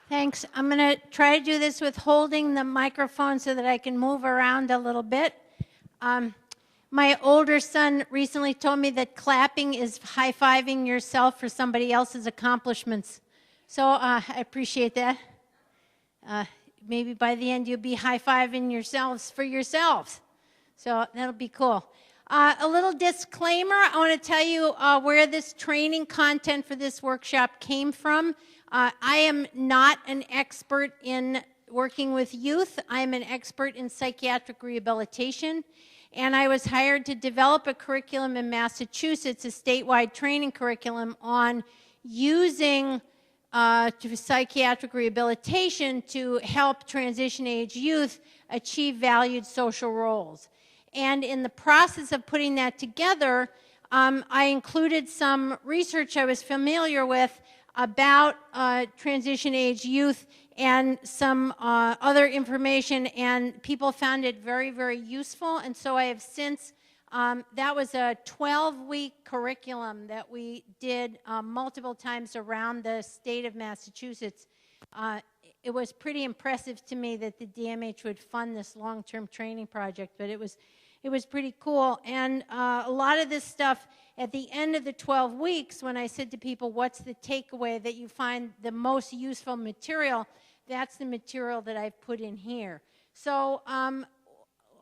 Thanks. I'm going to try to do this with holding the microphone so that I can move around a little bit. My older son recently told me that clapping is high-fiving yourself for somebody else's accomplishments. So I appreciate that. Maybe by the end you'll be high-fiving yourselves for yourselves. So that'll be cool. A little disclaimer, I want to tell you where this training content for this workshop came from. I am not an expert in working with youth. I am an expert in psychiatric rehabilitation. And I was hired to develop a curriculum in Massachusetts, a statewide training curriculum on using psychiatric rehabilitation to help transition-age youth achieve valued social roles. And in the process of putting that together, I included some research I was familiar with about transition-age youth and some other information, and people found it very, very useful. And so I have since, that was a 12-week curriculum that we did multiple times around the state of Massachusetts. It was pretty impressive to me that the DMH would fund this long-term training project, but it was pretty cool. And a lot of this stuff, at the end of the 12 weeks, when I said to people, what's the takeaway that you find the most useful material, that's the material that I've put in here. So I'm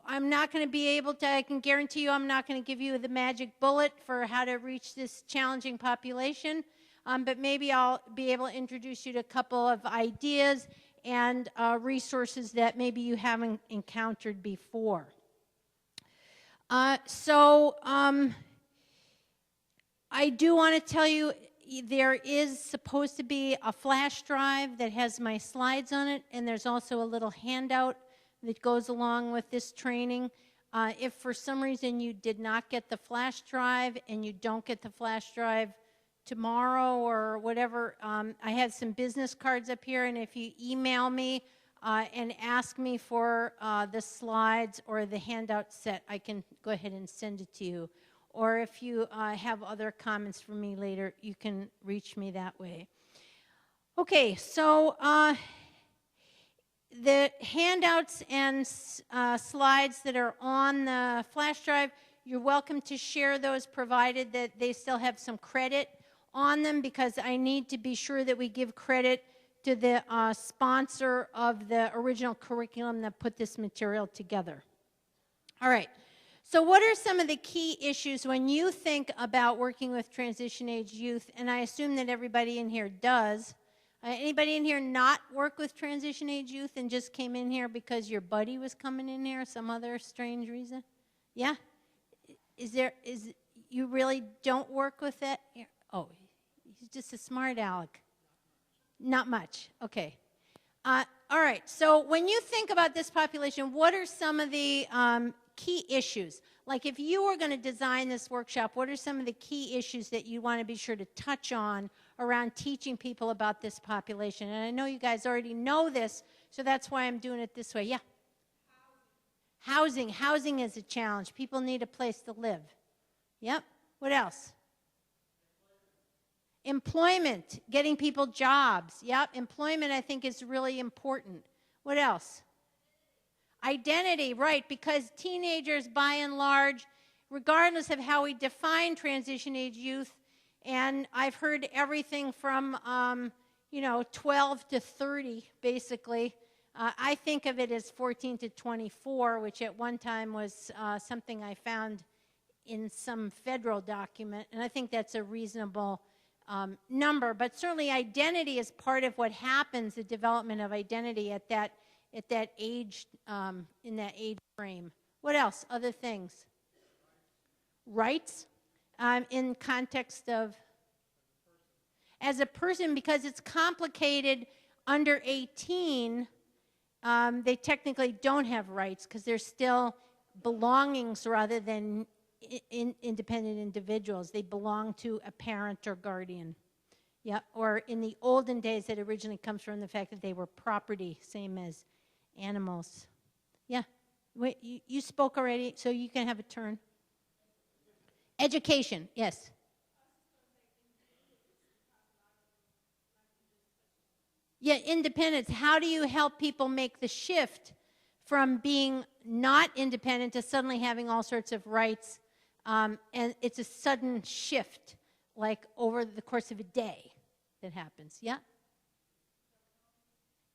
not going to be able to, I can guarantee you I'm not going to give you the magic bullet for how to reach this challenging population, but maybe I'll be able to introduce you to a couple of ideas and resources that maybe you haven't encountered before. I do want to tell you there is supposed to be a flash drive that has my slides on it, and there's also a little handout that goes along with this training. If for some reason you did not get the flash drive and you don't get the flash drive tomorrow or whatever, I have some business cards up here, and if you email me and ask me for the slides or the handout set, I can go ahead and send it to you. Or if you have other comments for me later, you can reach me that way. Okay, so the handouts and slides that are on the flash drive, you're welcome to share those provided that they still have some credit on them, because I need to be sure that we give credit to the sponsor of the original curriculum that put this material together. All right. So what are some of the key issues when you think about working with transition-age youth? And I assume that everybody in here does. Anybody in here not work with transition-age youth and just came in here because your buddy was coming in here, some other strange reason? Yeah? You really don't work with that? Oh, he's just a smart aleck. Not much. Okay. All right. So when you think about this population, what are some of the key issues? Like if you were going to design this workshop, what are some of the key issues that you want to be sure to touch on around teaching people about this population? And I know you guys already know this, so that's why I'm doing it this way. Yeah? Housing. Housing is a challenge. People need a place to live. Yep. What else? Employment. Getting people jobs. Yep. Employment, I think, is really important. What else? Identity, right, because teenagers, by and large, regardless of how we define transition-age youth, and I've heard everything from, 12 to 30, basically. I think of it as 14 to 24, which at one time was something I found in some federal document, and I think that's a reasonable number. But certainly identity is part of what happens, the development of identity at that age, in that age frame. What else? Other things? Rights, in context of as a person, because it's complicated. Under 18, they technically don't have rights because they're still belongings rather than independent individuals. They belong to a parent or guardian. Yeah, or in the olden days, that originally comes from the fact that they were property, same as animals. Yeah. Wait, you spoke already, so you can have a turn. Education, yes. Yeah, independence. How do you help people make the shift from being not independent to suddenly having all sorts of rights? And it's a sudden shift, like over the course of a day that happens. Yeah?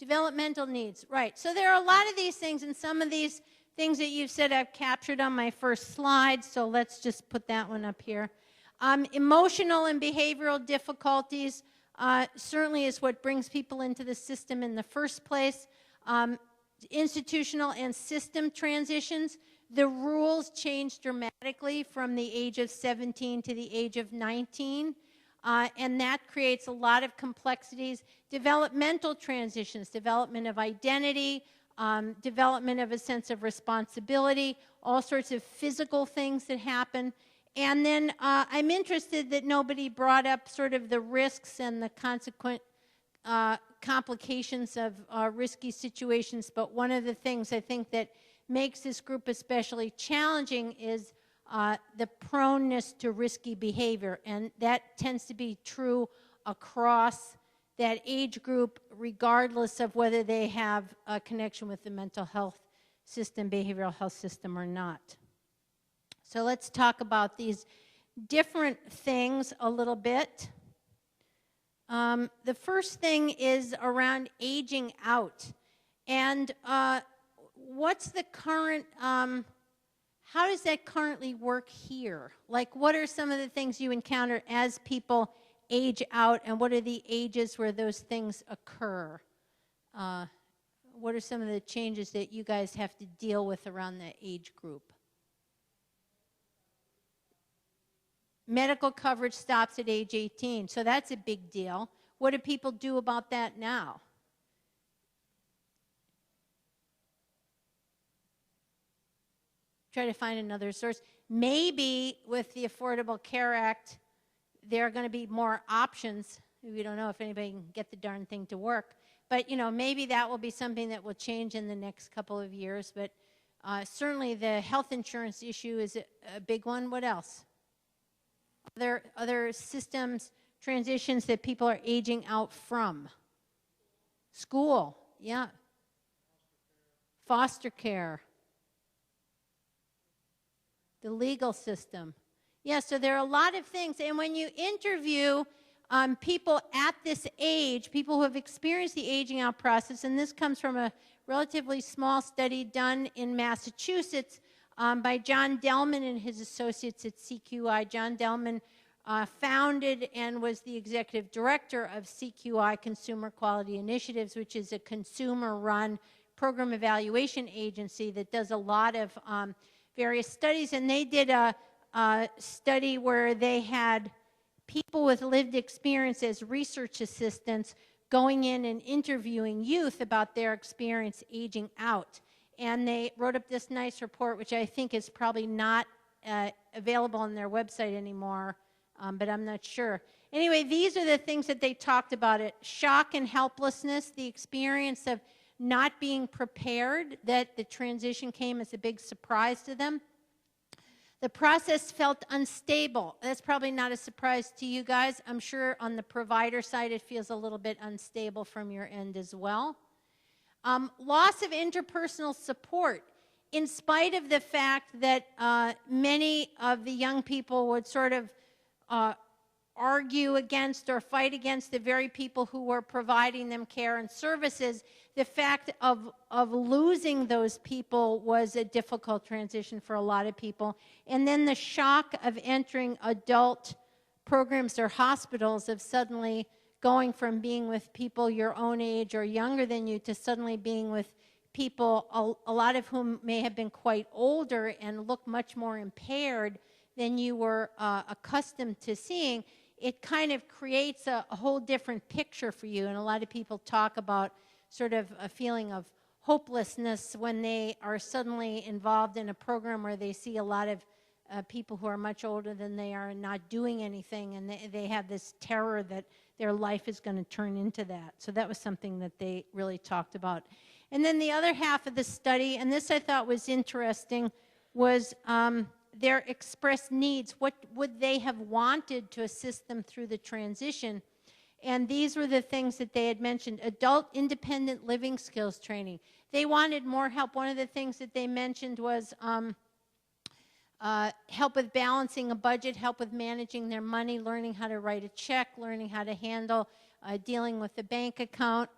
Developmental needs, right. So there are a lot of these things, and some of these things that you've said I've captured on my first slide, so let's just put that one up here. Emotional and behavioral difficulties certainly is what brings people into the system in the first place. Institutional and system transitions. The rules change dramatically from the age of 17 to the age of 19. And that creates a lot of complexities. Developmental transitions, development of identity, development of a sense of responsibility, all sorts of physical things that happen. And then I'm interested that nobody brought up sort of the risks and the consequent complications of risky situations, but one of the things I think that makes this group especially challenging is the proneness to risky behavior, and that tends to be true across that age group regardless of whether they have a connection with the mental health system, behavioral health system or not. So let's talk about these different things a little bit. The first thing is around aging out. And what's the current, how does that currently work here? Like, what are some of the things you encounter as people age out, and what are the ages where those things occur? What are some of the changes that you guys have to deal with around that age group? Medical coverage stops at age 18, so that's a big deal. What do people do about that now? Try to find another source. Maybe with the Affordable Care Act, there are going to be more options. We don't know if anybody can get the darn thing to work. But, you know, maybe that will be something that will change in the next couple of years. But certainly the health insurance issue is a big one. What else? Other systems, transitions that people are aging out from. School, yeah. Foster care. The legal system. Yeah, so there are a lot of things. And when you interview people at this age, people who have experienced the aging out process, and this comes from a relatively small study done in Massachusetts by John Delman and his associates at CQI. John Delman founded and was the executive director of CQI, Consumer Quality Initiatives, which is a consumer-run program evaluation agency that does a lot of various studies. And they did a study where they had people with lived experience as research assistants going in and interviewing youth about their experience aging out. And they wrote up this nice report, which I think is probably not available on their website anymore, but I'm not sure. Anyway, these are the things that they talked about. It shock and helplessness, the experience of not being prepared, that the transition came as a big surprise to them. The process felt unstable. That's probably not a surprise to you guys. I'm sure on the provider side it feels a little bit unstable from your end as well. Loss of interpersonal support. In spite of the fact that many of the young people would sort of argue against or fight against the very people who were providing them care and services, the fact of losing those people was a difficult transition for a lot of people. And then the shock of entering adult programs or hospitals, of suddenly going from being with people your own age or younger than you to suddenly being with people, a lot of whom may have been quite older and look much more impaired than you were accustomed to seeing. It kind of creates a whole different picture for you. And a lot of people talk about sort of a feeling of hopelessness when they are suddenly involved in a program where they see a lot of people who are much older than they are and not doing anything, and they have this terror that their life is going to turn into that. So that was something that they really talked about. And then the other half of the study, and this I thought was interesting, was their expressed needs. What would they have wanted to assist them through the transition? And these were the things that they had mentioned. Adult independent living skills training. They wanted more help. One of the things that they mentioned was help with balancing a budget, help with managing their money, learning how to write a check, learning how to handle dealing with the bank account.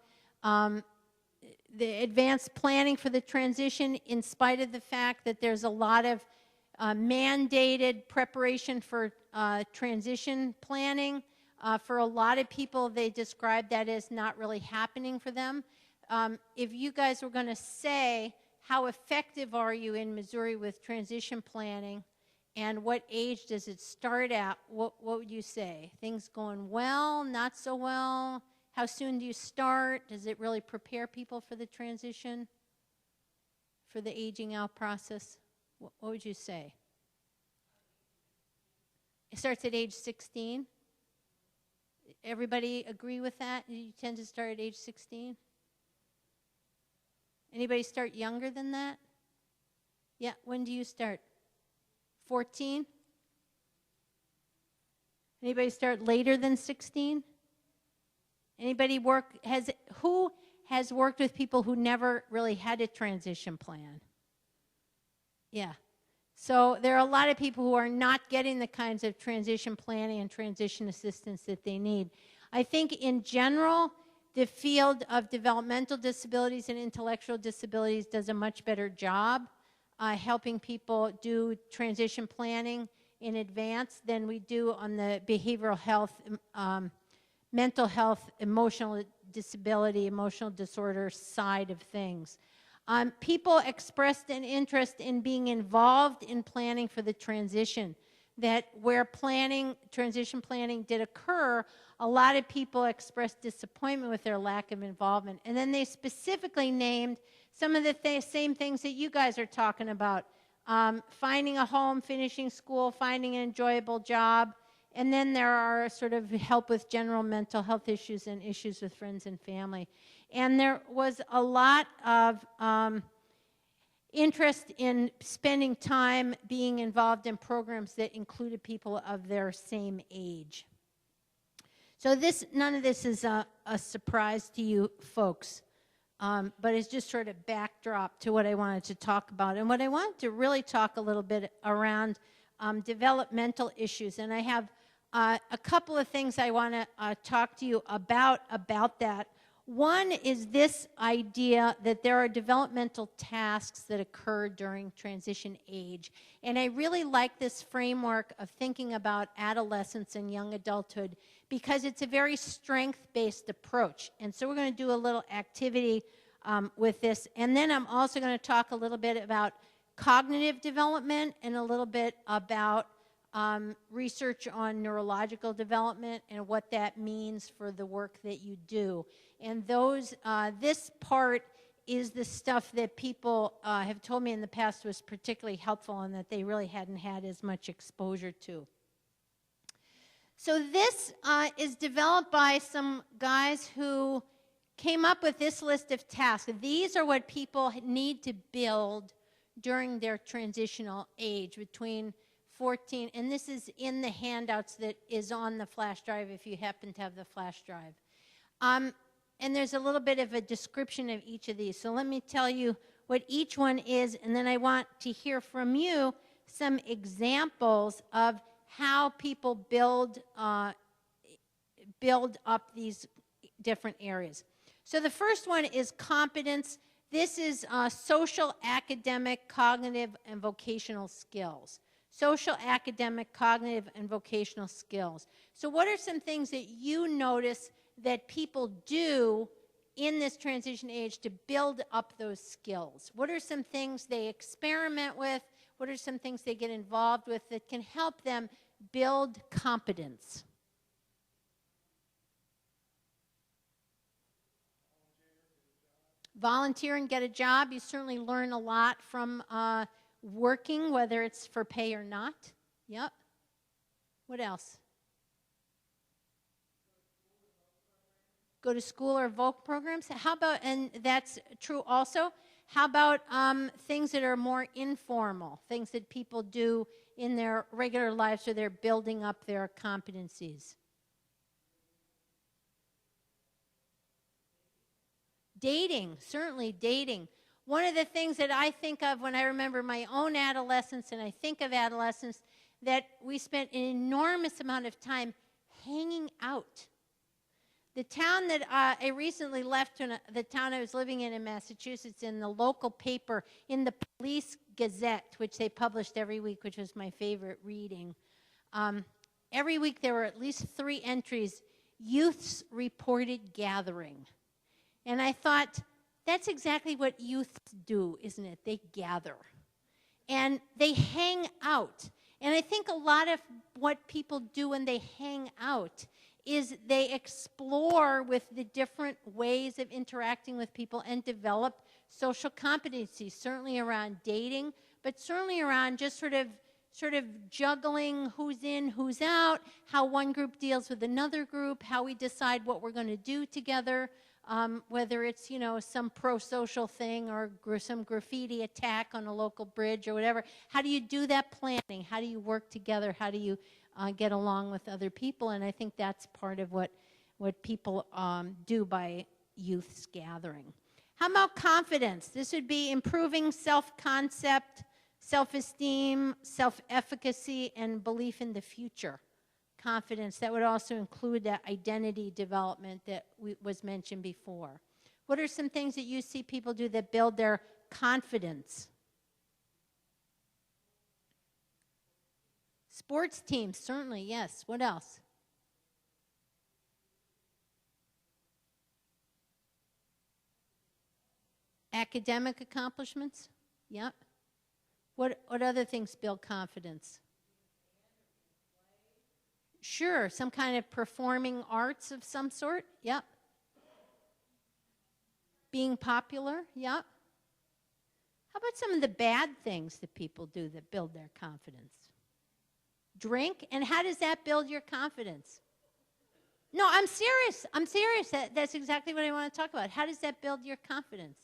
The advanced planning for the transition, in spite of the fact that there's a lot of mandated preparation for transition planning. For a lot of people, they describe that as not really happening for them. If you guys were going to say, how effective are you in Missouri with transition planning, and what age does it start at, what would you say? Things going well, not so well? How soon do you start? Does it really prepare people for the transition, for the aging out process? What would you say? It starts at age 16? Everybody agree with that? You tend to start at age 16? Anybody start younger than that? Yeah, when do you start? 14? Anybody start later than 16? Anybody who has worked with people who never really had a transition plan? Yeah. So there are a lot of people who are not getting the kinds of transition planning and transition assistance that they need. I think in general, the field of developmental disabilities and intellectual disabilities does a much better job helping people do transition planning in advance than we do on the behavioral health, mental health, emotional disability, emotional disorder side of things. People expressed an interest in being involved in planning for the transition, that where transition planning did occur, a lot of people expressed disappointment with their lack of involvement. And then they specifically named some of the same things that you guys are talking about. Finding a home, finishing school, finding an enjoyable job. And then there are sort of help with general mental health issues and issues with friends and family. And there was a lot of interest in spending time being involved in programs that included people of their same age. So none of this is a surprise to you folks, but it's just sort of backdrop to what I wanted to talk about. And what I wanted to really talk a little bit around developmental issues. And I have a couple of things I want to talk to you about that. One is this idea that there are developmental tasks that occur during transition age. And I really like this framework of thinking about adolescence and young adulthood because it's a very strength-based approach. And so we're going to do a little activity with this. And then I'm also going to talk a little bit about cognitive development and a little bit about research on neurological development and what that means for the work that you do. And this part is the stuff that people have told me in the past was particularly helpful and that they really hadn't had as much exposure to. So this is developed by some guys who came up with this list of tasks. These are what people need to build during their transitional age between 14, and this is in the handouts that is on the flash drive if you happen to have the flash drive. And there's a little bit of a description of each of these. So let me tell you what each one is, and then I want to hear from you some examples of how people build up these different areas. So the first one is competence. This is social, academic, cognitive, and vocational skills. Social, academic, cognitive, and vocational skills. So what are some things that you notice that people do in this transition age to build up those skills? What are some things they experiment with? What are some things they get involved with that can help them build competence? Volunteer and get a job. You certainly learn a lot from working, whether it's for pay or not. Yep. What else? Go to school or voc programs. How about, and that's true also, how about things that are more informal, things that people do in their regular lives so they're building up their competencies? Dating, certainly dating. One of the things that I think of when I remember my own adolescence, and I think of adolescence, that we spent an enormous amount of time hanging out. The town that I recently left, the town I was living in Massachusetts, in the local paper, in the Police Gazette, which they published every week, which was my favorite reading. Every week there were at least 3 entries, youths reported gathering. And I thought, that's exactly what youths do, isn't it? They gather. And they hang out. And I think a lot of what people do when they hang out is they explore with the different ways of interacting with people and develop social competencies, certainly around dating, but certainly around just sort of juggling who's in, who's out, how one group deals with another group, how we decide what we're going to do together, whether it's, you know, some pro-social thing or some graffiti attack on a local bridge or whatever. How do you do that planning? How do you work together? How do you get along with other people? And I think that's part of what people do by youths gathering. How about confidence? This would be improving self-concept, self-esteem, self-efficacy, and belief in the future. Confidence, that would also include that identity development that was mentioned before. What are some things that you see people do that build their confidence? Sports teams, certainly, yes. What else? Academic accomplishments? Yep. What other things build confidence? Sure, some kind of performing arts of some sort? Yep. Being popular? Yep. How about some of the bad things that people do that build their confidence? Drink? And how does that build your confidence? No, I'm serious. I'm serious. That's exactly what I want to talk about. How does that build your confidence?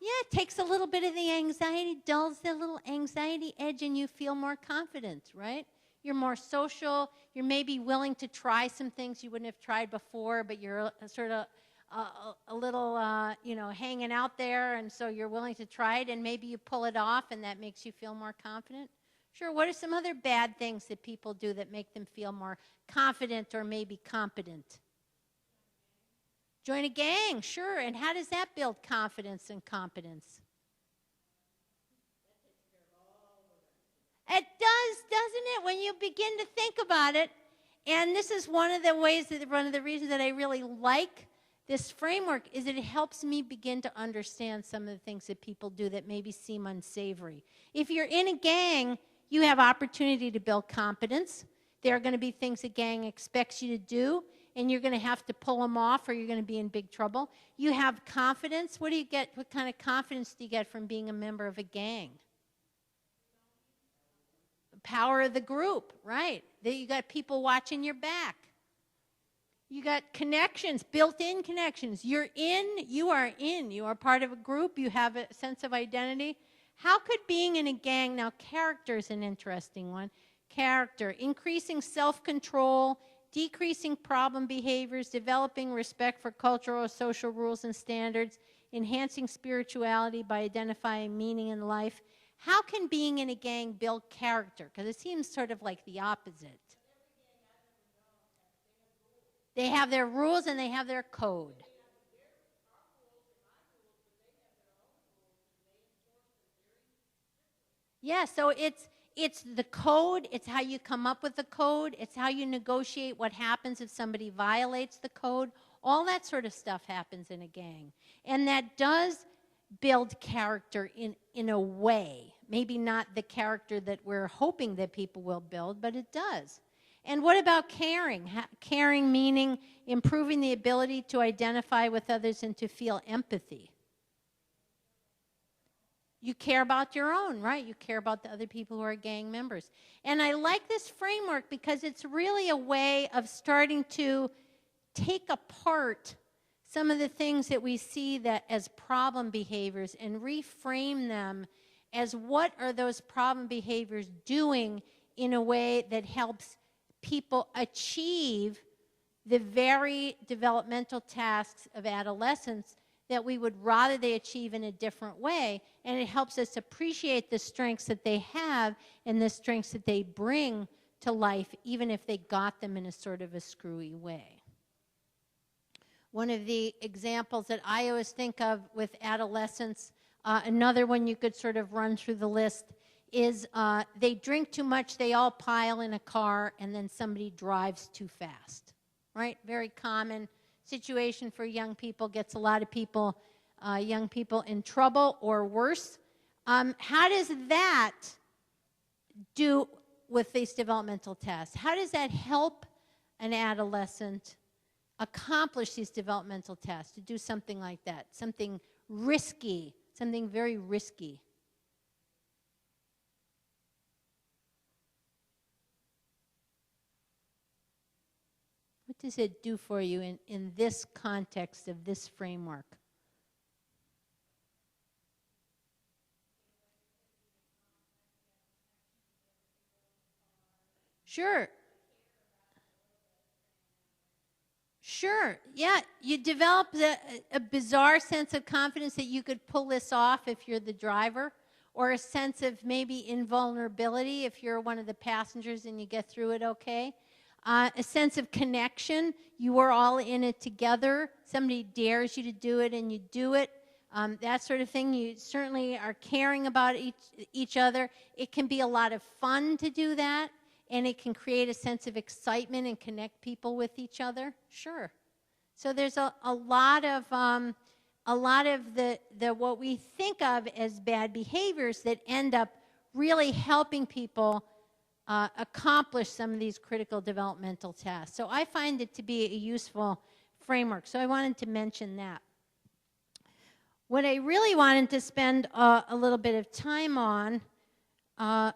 Yeah, it takes a little bit of the anxiety, dulls the little anxiety edge, and you feel more confident, right? You're more social. You're maybe willing to try some things you wouldn't have tried before, but you're sort of a little, you know, hanging out there, and so you're willing to try it, and maybe you pull it off, and that makes you feel more confident. Sure, what are some other bad things that people do that make them feel more confident or maybe competent? Join a gang, sure, and how does that build confidence and competence? It does, doesn't it, when you begin to think about it. And this is one of the reasons that I really like this framework is that it helps me begin to understand some of the things that people do that maybe seem unsavory. If you're in a gang, you have opportunity to build competence. There are going to be things a gang expects you to do, and you're going to have to pull them off or you're going to be in big trouble. You have confidence. What do you get? What kind of confidence do you get from being a member of a gang? The power of the group, right? You got people watching your back. You got connections, built-in connections. You're in, you are in. You are part of a group. You have a sense of identity. How could being in a gang, now character is an interesting one. Character, increasing self-control, decreasing problem behaviors, developing respect for cultural or social rules and standards, enhancing spirituality by identifying meaning in life. How can being in a gang build character? Because it seems sort of like the opposite. They have their rules and they have their code. Yeah, so it's the code, it's how you come up with the code, it's how you negotiate what happens if somebody violates the code. All that sort of stuff happens in a gang. And that does build character in a way. Maybe not the character that we're hoping that people will build, but it does. And what about caring? Caring meaning improving the ability to identify with others and to feel empathy. You care about your own, right? You care about the other people who are gang members. And I like this framework because it's really a way of starting to take apart some of the things that we see that as problem behaviors and reframe them as what are those problem behaviors doing in a way that helps people achieve the very developmental tasks of adolescence that we would rather they achieve in a different way, and it helps us appreciate the strengths that they have and the strengths that they bring to life, even if they got them in a sort of a screwy way. One of the examples that I always think of with adolescents, another one you could sort of run through the list, is they drink too much, they all pile in a car, and then somebody drives too fast, right? Very common situation for young people, gets a lot of people, young people in trouble or worse. How does that do with these developmental tests? How does that help an adolescent accomplish these developmental tests, to do something like that, something risky, something very risky? What does it do for you in this context of this framework? Sure. Sure. Yeah, you develop a bizarre sense of confidence that you could pull this off if you're the driver, or a sense of maybe invulnerability if you're one of the passengers and you get through it okay. A sense of connection. You are all in it together. Somebody dares you to do it and you do it. That sort of thing. You certainly are caring about each other. It can be a lot of fun to do that, and it can create a sense of excitement and connect people with each other. Sure. So there's a lot of the what we think of as bad behaviors that end up really helping people accomplish some of these critical developmental tasks. So I find it to be a useful framework. So I wanted to mention that. What I really wanted to spend a little bit of time on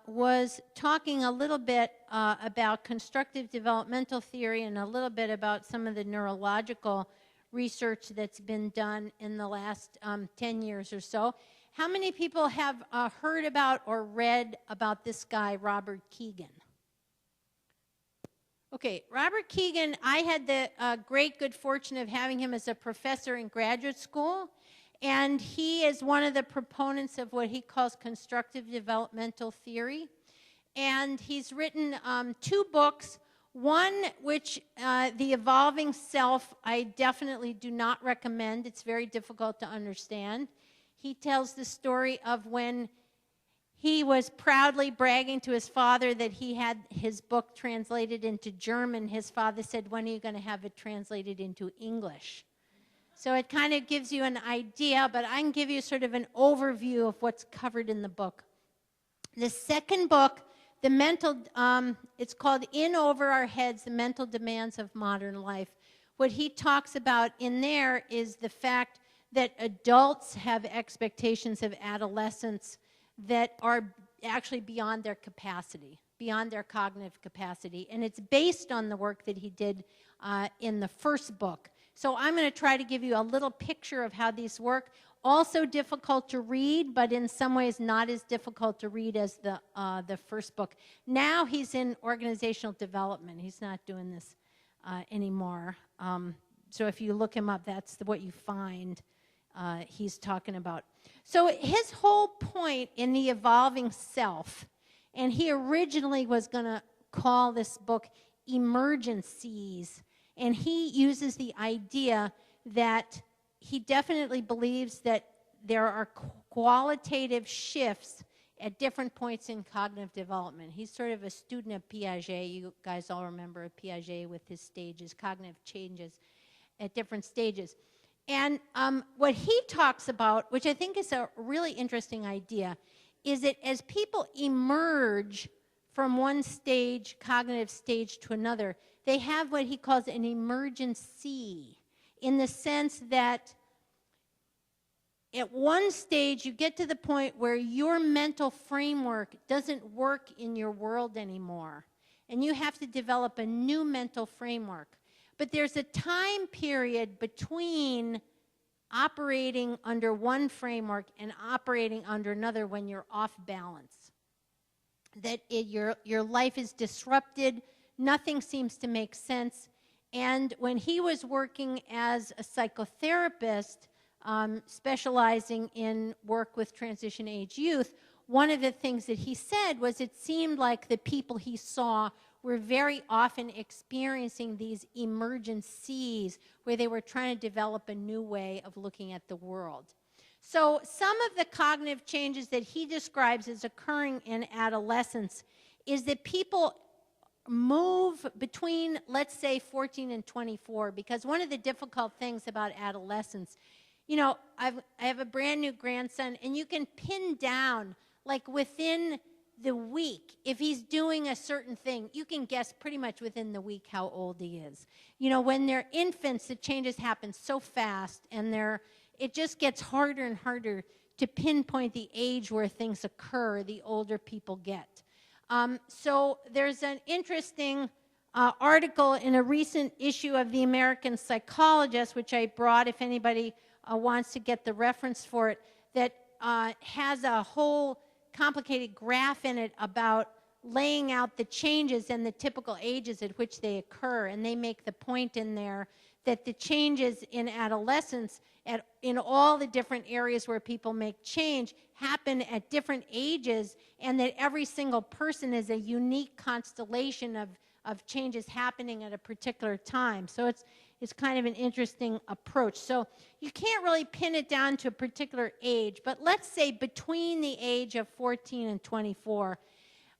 was talking a little bit about constructive developmental theory and a little bit about some of the neurological research that's been done in the last 10 years or so. How many people have heard about or read about this guy, Robert Kegan? Okay, Robert Kegan, I had the great good fortune of having him as a professor in graduate school, and he is one of the proponents of what he calls constructive developmental theory. And he's written 2 books, one which, The Evolving Self, I definitely do not recommend. It's very difficult to understand. He tells the story of when he was proudly bragging to his father that he had his book translated into German. His father said, "When are you going to have it translated into English?" So it kind of gives you an idea, but I can give you sort of an overview of what's covered in the book. The second book, it's called In Over Our Heads, The Mental Demands of Modern Life. What he talks about in there is the fact that adults have expectations of adolescents that are actually beyond their capacity, beyond their cognitive capacity. And it's based on the work that he did in the first book. So I'm going to try to give you a little picture of how these work. Also difficult to read, but in some ways not as difficult to read as the first book. Now he's in organizational development. He's not doing this anymore. So if you look him up, that's what you find he's talking about. So his whole point in The Evolving Self, and he originally was going to call this book Emergencies, and he uses the idea that he definitely believes that there are qualitative shifts at different points in cognitive development. He's sort of a student of Piaget. You guys all remember Piaget with his stages, cognitive changes at different stages. And what he talks about, which I think is a really interesting idea, is that as people emerge from one stage, cognitive stage, to another, they have what he calls an emergency, in the sense that at one stage you get to the point where your mental framework doesn't work in your world anymore, and you have to develop a new mental framework. But there's a time period between operating under one framework and operating under another when you're off balance. That your life is disrupted, nothing seems to make sense, And when he was working as a psychotherapist, specializing in work with transition age youth, one of the things that he said was it seemed like the people he saw were very often experiencing these emergencies where they were trying to develop a new way of looking at the world. So some of the cognitive changes that he describes as occurring in adolescence is that people move between, let's say, 14 and 24, because one of the difficult things about adolescence, you know, I have a brand new grandson, and you can pin down, like within the week, if he's doing a certain thing, you can guess pretty much within the week how old he is. You know, when they're infants, the changes happen so fast, and it just gets harder and harder to pinpoint the age where things occur the older people get. So there's an interesting article in a recent issue of the American Psychologist, which I brought if anybody wants to get the reference for it, that has a whole complicated graph in it about laying out the changes and the typical ages at which they occur. And they make the point in there that the changes in adolescence in all the different areas where people make change happen at different ages, and that every single person is a unique constellation of changes happening at a particular time. So it's kind of an interesting approach. So you can't really pin it down to a particular age, but let's say between the age of 14 and 24,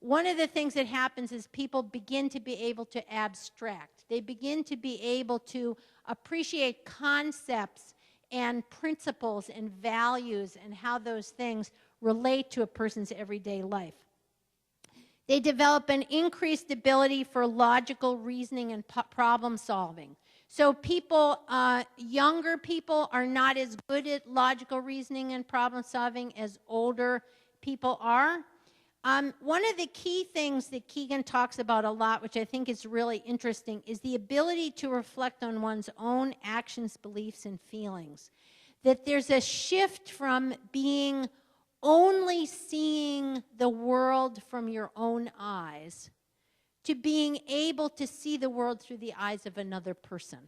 one of the things that happens is people begin to be able to abstract. They begin to be able to appreciate concepts and principles and values and how those things relate to a person's everyday life. They develop an increased ability for logical reasoning and problem solving. So people, younger people are not as good at logical reasoning and problem solving as older people are. One of the key things that Keegan talks about a lot, which I think is really interesting, is the ability to reflect on one's own actions, beliefs, and feelings. That there's a shift from being only seeing the world from your own eyes to being able to see the world through the eyes of another person.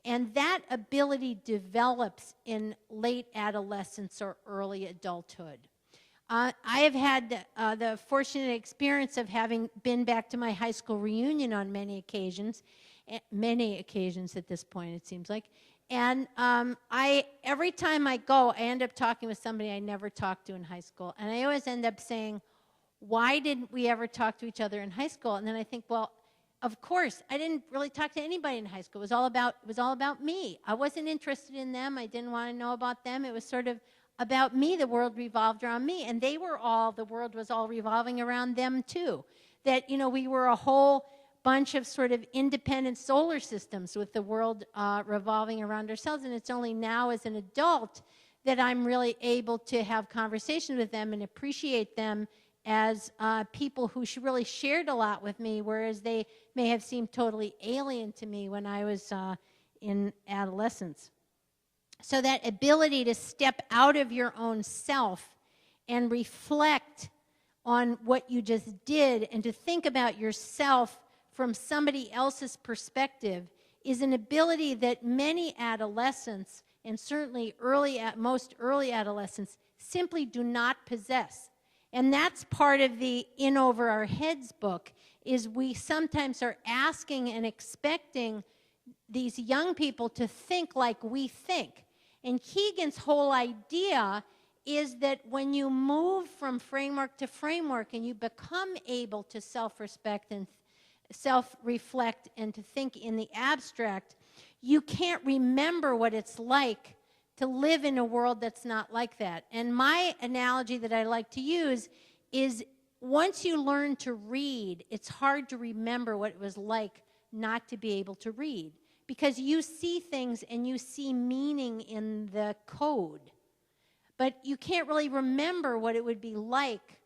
And that ability develops in late adolescence or early adulthood. I have had the fortunate experience of having been back to my high school reunion on many occasions at this point, it seems like. And every time I go, I end up talking with somebody I never talked to in high school. And I always end up saying, why didn't we ever talk to each other in high school? And then I think, well, of course, I didn't really talk to anybody in high school. It was all about me. I wasn't interested in them. I didn't want to know about them. It was sort of about me. The world revolved around me. And the world was all revolving around them too. That, you know, we were a whole bunch of sort of independent solar systems with the world revolving around ourselves. And it's only now as an adult that I'm really able to have conversations with them and appreciate them as people who really shared a lot with me, whereas they may have seemed totally alien to me when I was in adolescence. So that ability to step out of your own self and reflect on what you just did and to think about yourself from somebody else's perspective is an ability that many adolescents, and certainly most early adolescents, simply do not possess. And that's part of the In Over Our Heads book, is we sometimes are asking and expecting these young people to think like we think. And Keegan's whole idea is that when you move from framework to framework and you become able to self-respect and self-reflect and to think in the abstract, you can't remember what it's like to live in a world that's not like that. And my analogy that I like to use is once you learn to read, it's hard to remember what it was like not to be able to read, because you see things and you see meaning in the code. But you can't really remember what it would be like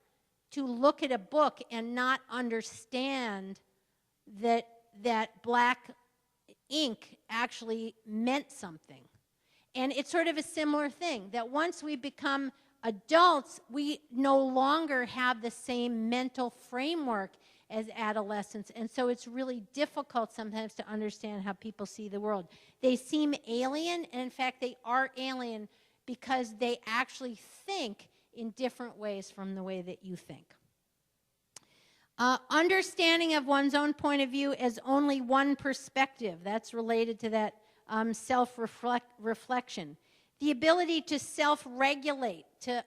to look at a book and not understand that black ink actually meant something. And it's sort of a similar thing, that once we become adults, we no longer have the same mental framework as adolescents. And so it's really difficult sometimes to understand how people see the world. They seem alien, and in fact, they are alien because they actually think in different ways from the way that you think. Understanding of one's own point of view as only one perspective. That's related to that self-reflection. The ability to self-regulate, to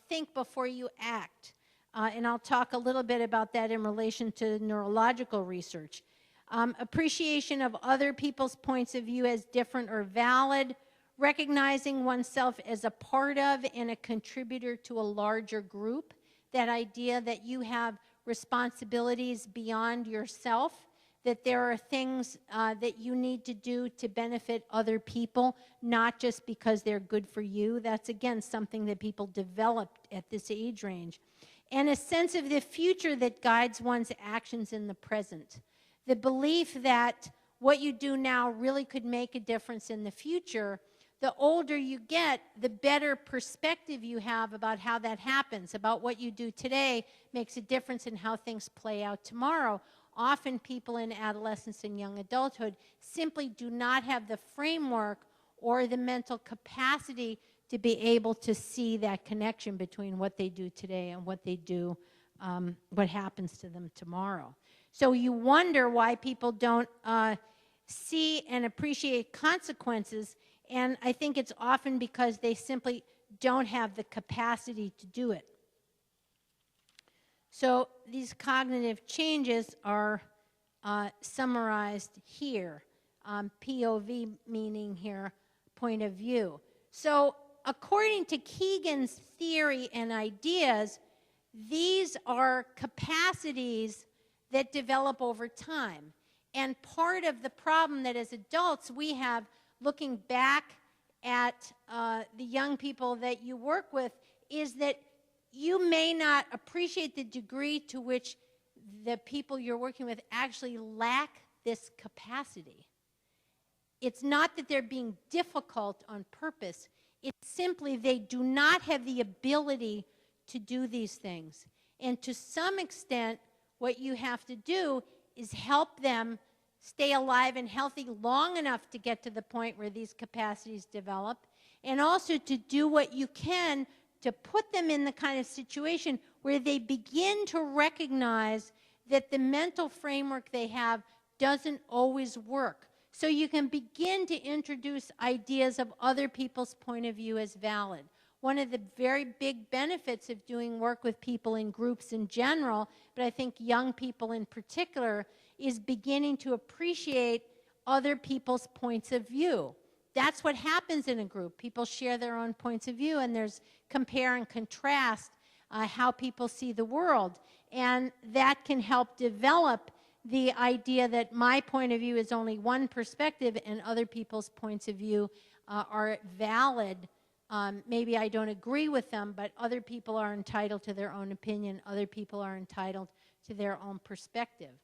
think before you act. And I'll talk a little bit about that in relation to neurological research. Appreciation of other people's points of view as different or valid. Recognizing oneself as a part of and a contributor to a larger group. That idea that you have responsibilities beyond yourself, that there are things that you need to do to benefit other people, not just because they're good for you. That's, again, something that people developed at this age range. And a sense of the future that guides one's actions in the present. The belief that what you do now really could make a difference in the future. The older you get, the better perspective you have about how that happens, about what you do today makes a difference in how things play out tomorrow. Often people in adolescence and young adulthood simply do not have the framework or the mental capacity to be able to see that connection between what they do today and what they do, what happens to them tomorrow. So you wonder why people don't see and appreciate consequences. And I think it's often because they simply don't have the capacity to do it. So these cognitive changes are summarized here. POV meaning here, point of view. So according to Keegan's theory and ideas, these are capacities that develop over time. And part of the problem that as adults we have looking back at the young people that you work with is that you may not appreciate the degree to which the people you're working with actually lack this capacity. It's not that they're being difficult on purpose. It's simply they do not have the ability to do these things. And to some extent, what you have to do is help them stay alive and healthy long enough to get to the point where these capacities develop, and also to do what you can to put them in the kind of situation where they begin to recognize that the mental framework they have doesn't always work. So you can begin to introduce ideas of other people's point of view as valid. One of the very big benefits of doing work with people in groups in general, but I think young people in particular, is beginning to appreciate other people's points of view. That's what happens in a group. People share their own points of view, and there's compare and contrast how people see the world. And that can help develop the idea that my point of view is only one perspective and other people's points of view are valid. Maybe I don't agree with them, but other people are entitled to their own opinion. Other people are entitled to their own perspective.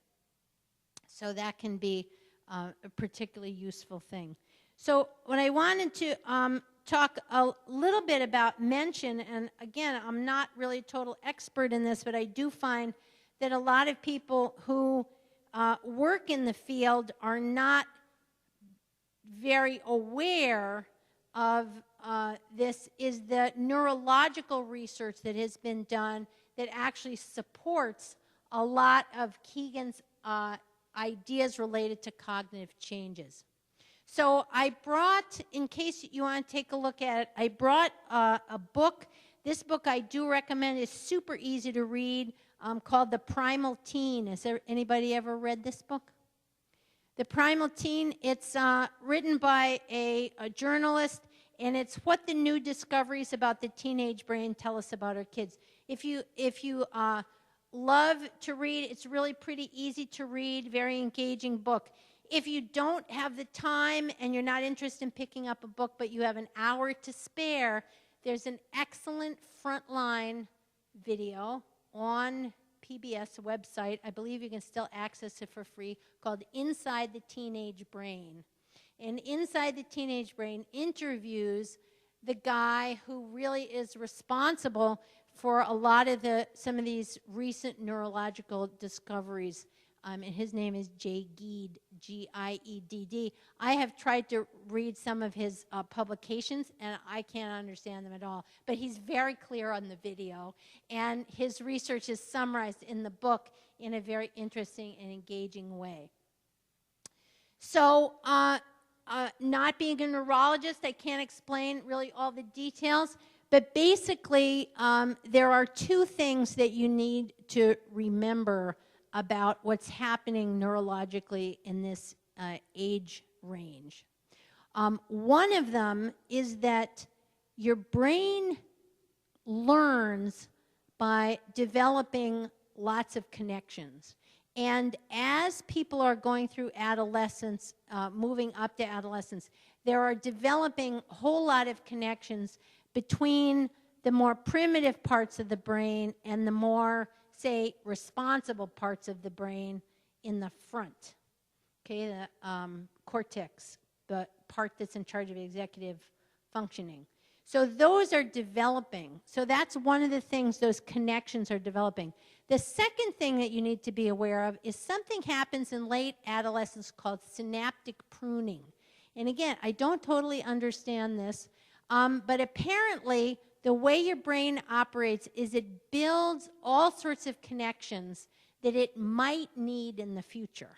So that can be a particularly useful thing. So what I wanted to talk a little bit about mention, and again, I'm not really a total expert in this, but I do find that a lot of people who work in the field are not very aware of this, is the neurological research that has been done that actually supports a lot of Keegan's ideas related to cognitive changes. So I brought, in case you want to take a look at it, I brought a book. This book I do recommend. Is super easy to read, called The Primal Teen. Has anybody ever read this book? The Primal Teen, it's written by a journalist, and it's what the new discoveries about the teenage brain tell us about our kids. If you love to read, it's really pretty easy to read, very engaging book. If you don't have the time and you're not interested in picking up a book, but you have an hour to spare, there's an excellent frontline video on PBS website. I believe you can still access it for free, called Inside the Teenage Brain. And Inside the Teenage Brain interviews the guy who really is responsible for a lot of some of these recent neurological discoveries. And his name is Jay Giedd, G-I-E-D-D. I have tried to read some of his publications, and I can't understand them at all. But he's very clear on the video, and his research is summarized in the book in a very interesting and engaging way. So, not being a neurologist, I can't explain really all the details, but basically, there are two things that you need to remember about what's happening neurologically in this age range. One of them is that your brain learns by developing lots of connections. And as people are going through adolescence, moving up to adolescence, there are developing a whole lot of connections between the more primitive parts of the brain and the more, say, responsible parts of the brain in the front, okay, the cortex, the part that's in charge of executive functioning. So those are developing. So that's one of the things, those connections are developing. The second thing that you need to be aware of is something happens in late adolescence called synaptic pruning. And again, I don't totally understand this, but apparently the way your brain operates is it builds all sorts of connections that it might need in the future.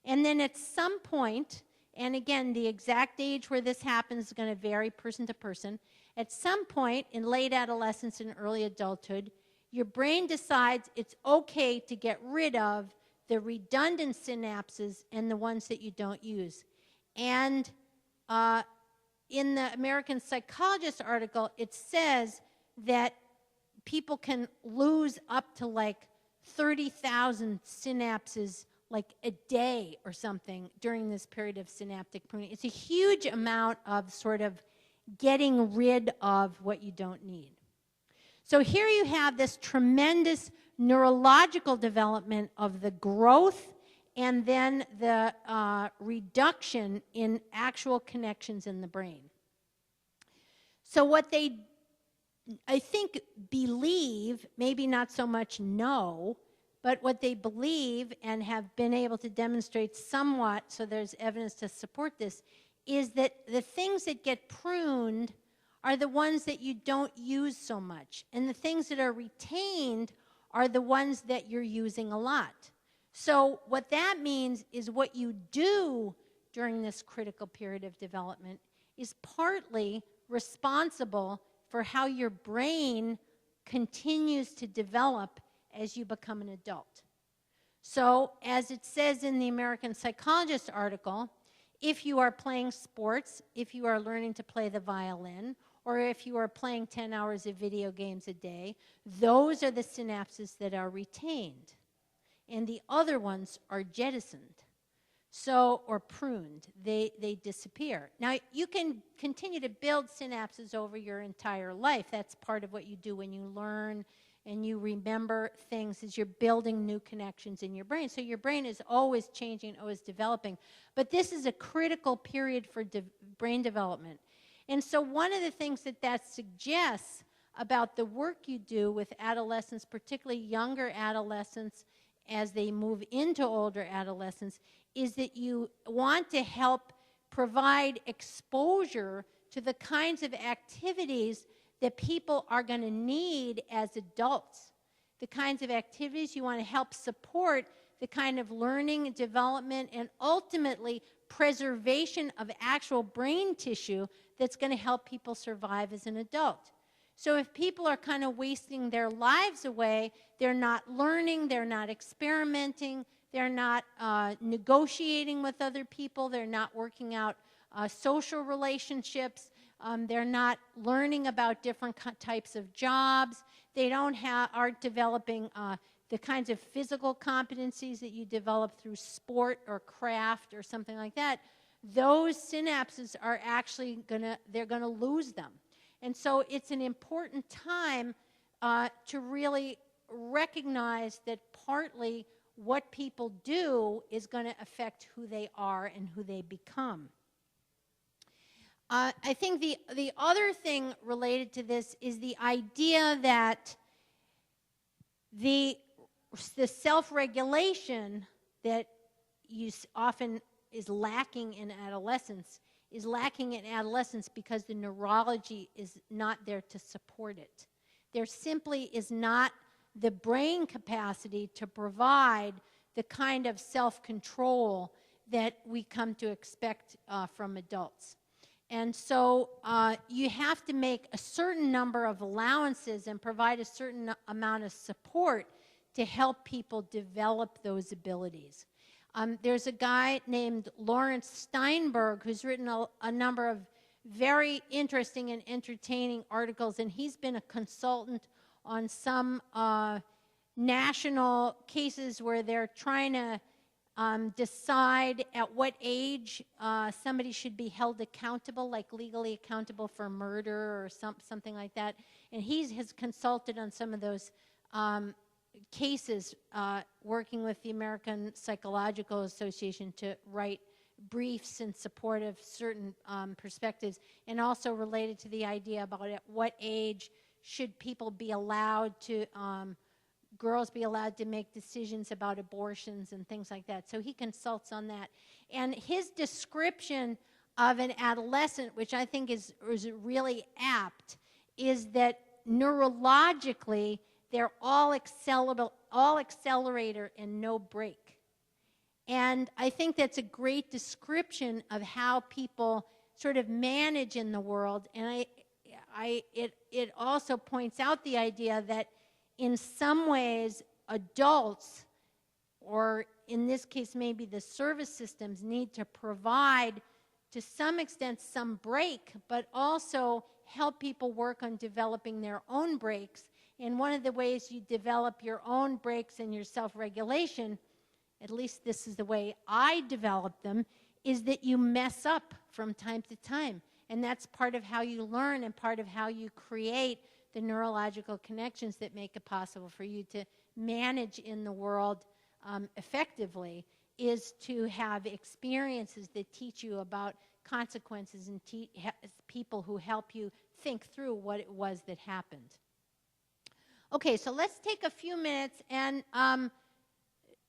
And then at some point, and again, the exact age where this happens is going to vary person to person, at some point in late adolescence and early adulthood, your brain decides it's okay to get rid of the redundant synapses and the ones that you don't use. And in the American Psychologist article, it says that people can lose up to like 30,000 synapses like a day or something during this period of synaptic pruning. It's a huge amount of sort of getting rid of what you don't need. So here you have this tremendous neurological development of the growth and then the reduction in actual connections in the brain. So what they, I think, believe, maybe not so much know, but what they believe and have been able to demonstrate somewhat, so there's evidence to support this, is that the things that get pruned are the ones that you don't use so much. And the things that are retained are the ones that you're using a lot. So what that means is what you do during this critical period of development is partly responsible for how your brain continues to develop as you become an adult. So as it says in the American Psychologist article, if you are playing sports, if you are learning to play the violin, or if you are playing 10 hours of video games a day, those are the synapses that are retained. And the other ones are jettisoned, so, or pruned. They disappear. Now, you can continue to build synapses over your entire life. That's part of what you do when you learn and you remember things, is you're building new connections in your brain. So your brain is always changing, always developing. But this is a critical period for brain development. And so one of the things that suggests about the work you do with adolescents, particularly younger adolescents, as they move into older adolescence, is that you want to help provide exposure to the kinds of activities that people are going to need as adults. The kinds of activities you want to help support the kind of learning, development, and ultimately preservation of actual brain tissue that's going to help people survive as an adult. So if people are kind of wasting their lives away, they're not learning, they're not experimenting, they're not negotiating with other people, they're not working out social relationships, they're not learning about different types of jobs, they aren't developing the kinds of physical competencies that you develop through sport or craft or something like that, those synapses are actually they're gonna lose them. And so it's an important time to really recognize that partly what people do is going to affect who they are and who they become. I think the other thing related to this is the idea that the self-regulation that often is lacking in adolescence because the neurology is not there to support it. There simply is not the brain capacity to provide the kind of self-control that we come to expect from adults. And so you have to make a certain number of allowances and provide a certain amount of support to help people develop those abilities. There's a guy named Lawrence Steinberg who's written a number of very interesting and entertaining articles, and he's been a consultant on some national cases where they're trying to decide at what age somebody should be held accountable, like legally accountable for murder or something like that. And he has consulted on some of those cases, working with the American Psychological Association to write briefs in support of certain perspectives, and also related to the idea about at what age should people be allowed to girls be allowed to make decisions about abortions and things like that. So he consults on that. And his description of an adolescent, which I think is really apt, is that neurologically they're all accelerator and no brake. And I think that's a great description of how people sort of manage in the world. And it also points out the idea that in some ways, adults, or in this case maybe the service systems, need to provide to some extent some brake, but also help people work on developing their own brakes. And one of the ways you develop your own brakes and your self-regulation, at least this is the way I develop them, is that you mess up from time to time. And that's part of how you learn and part of how you create the neurological connections that make it possible for you to manage in the world effectively, is to have experiences that teach you about consequences and people who help you think through what it was that happened. Okay, so let's take a few minutes, and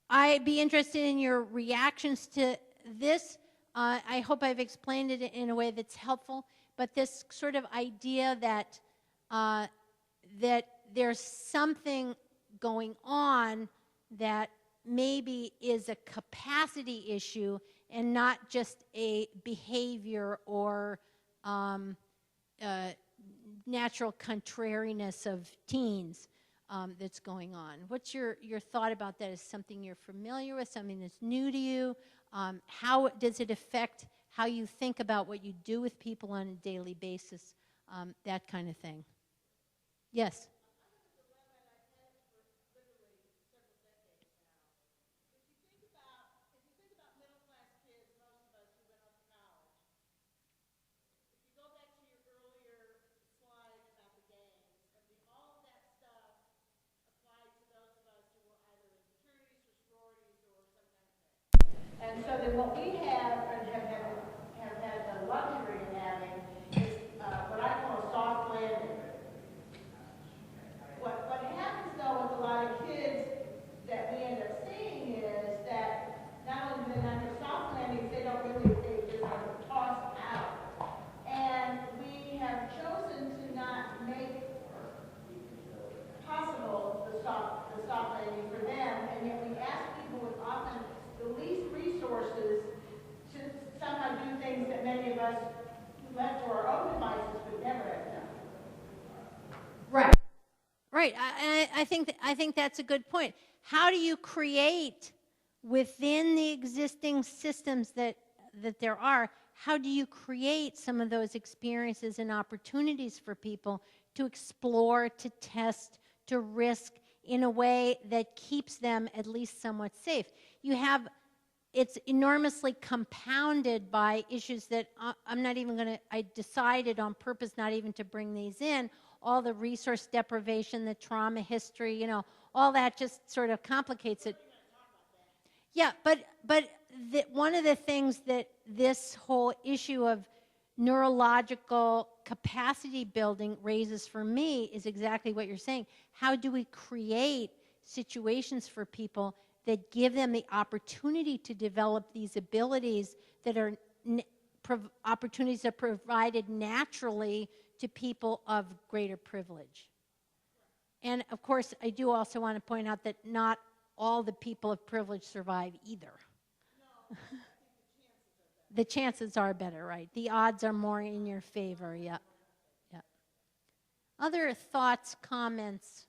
I'd be interested in your reactions to this. I hope I've explained it in a way that's helpful, but this sort of idea that that there's something going on that maybe is a capacity issue and not just a behavior or natural contrariness of teens that's going on. What's your thought about that? Is something you're familiar with, something that's new to you? How does it affect how you think about what you do with people on a daily basis? That kind of thing. Yes? And so then what we have had the luxury of having is what I call a soft landing. What happens though with a lot of kids that we end up seeing is that not only do they not have soft landings, they just are tossed out. And we have chosen to not make possible the soft landing for them, and yet we ask people with often the least resources to somehow do things that many of us left to our own devices would never have done. Right. Right. I think that's a good point. How do you create within the existing systems that there are? How do you create some of those experiences and opportunities for people to explore, to test, to risk in a way that keeps them at least somewhat safe? It's enormously compounded by issues that I decided on purpose not even to bring these in. All the resource deprivation, the trauma history, all that just sort of complicates it. Yeah, but one of the things that this whole issue of neurological capacity building raises for me is exactly what you're saying. How do we create situations for people that give them the opportunity to develop these abilities that are opportunities that are provided naturally to people of greater privilege? And of course, I do also want to point out that not all the people of privilege survive either. No, the chances are better, right? The odds are more in your favor, yeah. Yeah. Other thoughts, comments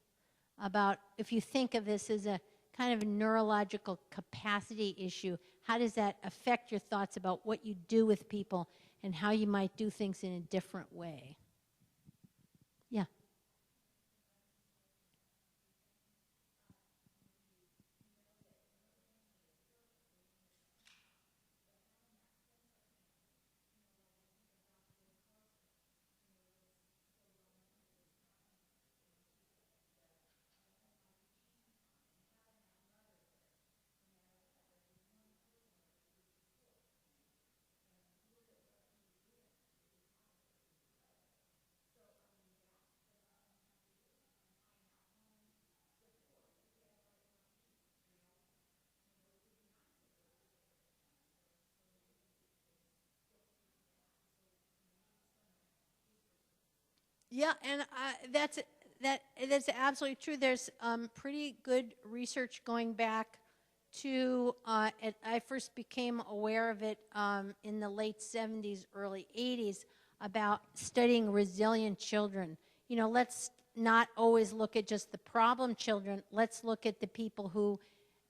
about if you think of this as a kind of a neurological capacity issue, how does that affect your thoughts about what you do with people and how you might do things in a different way? Yeah. Yeah, and that's absolutely true. There's pretty good research going back to, I first became aware of it in the late 70s, early 80s, about studying resilient children. You know, let's not always look at just the problem children. Let's look at the people who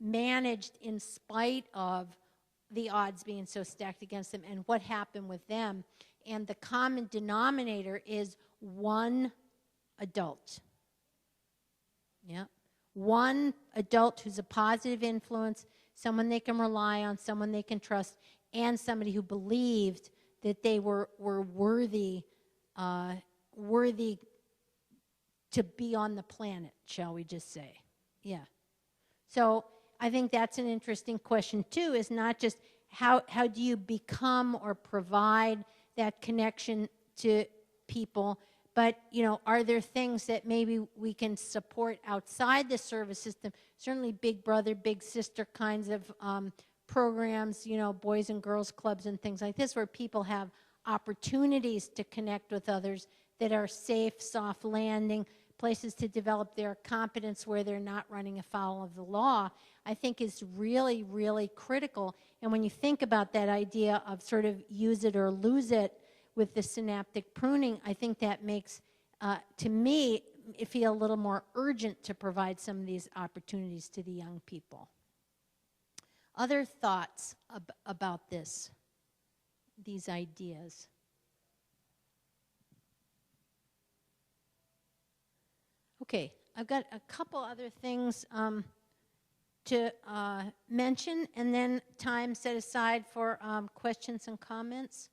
managed in spite of the odds being so stacked against them and what happened with them. And the common denominator is one adult. Yeah. One adult who's a positive influence, someone they can rely on, someone they can trust, and somebody who believed that they were worthy to be on the planet, shall we just say. Yeah. So I think that's an interesting question too, is not just how do you become or provide that connection to people, but, you know, are there things that maybe we can support outside the service system? Certainly big brother, big sister kinds of programs, you know, boys and girls clubs and things like this, where people have opportunities to connect with others that are safe, soft landing, places to develop their competence where they're not running afoul of the law, I think is really, really critical. And when you think about that idea of sort of use it or lose it with the synaptic pruning, I think that makes, to me, it feel a little more urgent to provide some of these opportunities to the young people. Other thoughts about this, these ideas? Okay, I've got a couple other things to mention, and then time set aside for questions and comments.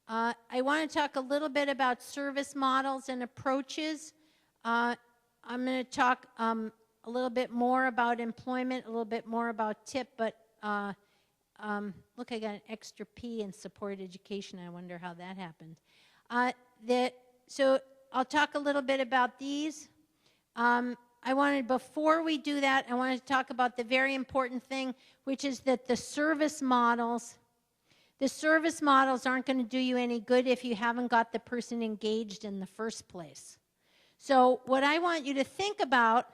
I want to talk a little bit about service models and approaches. I'm going to talk a little bit more about employment, a little bit more about TIP, but look, I got an extra P in support education. I wonder how that happened. So I'll talk a little bit about these. Before we do that, I wanted to talk about the very important thing, which is that the service models aren't going to do you any good if you haven't got the person engaged in the first place. So what I want you to think about